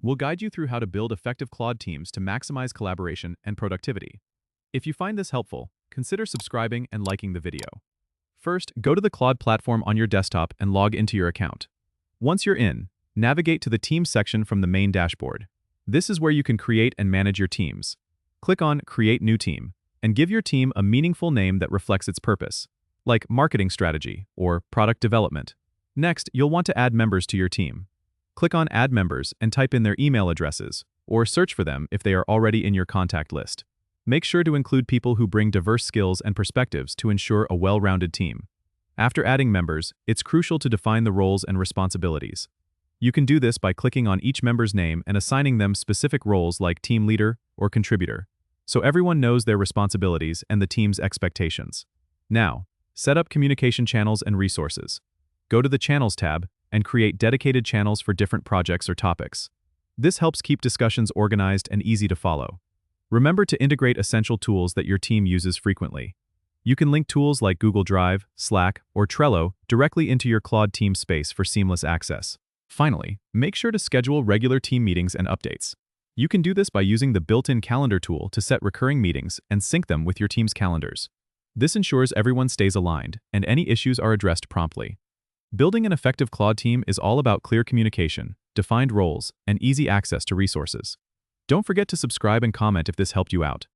We'll guide you through how to build effective Claude teams to maximize collaboration and productivity. If you find this helpful, consider subscribing and liking the video. First, go to the Claude platform on your desktop and log into your account. Once you're in, navigate to the Teams section from the main dashboard. This is where you can create and manage your teams. Click on Create New Team, and give your team a meaningful name that reflects its purpose, like Marketing Strategy or Product Development. Next, you'll want to add members to your team. Click on Add Members and type in their email addresses, or search for them if they are already in your contact list. Make sure to include people who bring diverse skills and perspectives to ensure a well-rounded team. After adding members, it's crucial to define the roles and responsibilities. You can do this by clicking on each member's name and assigning them specific roles like team leader or contributor, so everyone knows their responsibilities and the team's expectations. Now, set up communication channels and resources. Go to the Channels tab and create dedicated channels for different projects or topics. This helps keep discussions organized and easy to follow. Remember to integrate essential tools that your team uses frequently. You can link tools like Google Drive, Slack, or Trello directly into your Claude team space for seamless access. Finally, make sure to schedule regular team meetings and updates. You can do this by using the built-in calendar tool to set recurring meetings and sync them with your team's calendars. This ensures everyone stays aligned and any issues are addressed promptly. Building an effective Claude team is all about clear communication, defined roles, and easy access to resources. Don't forget to subscribe and comment if this helped you out.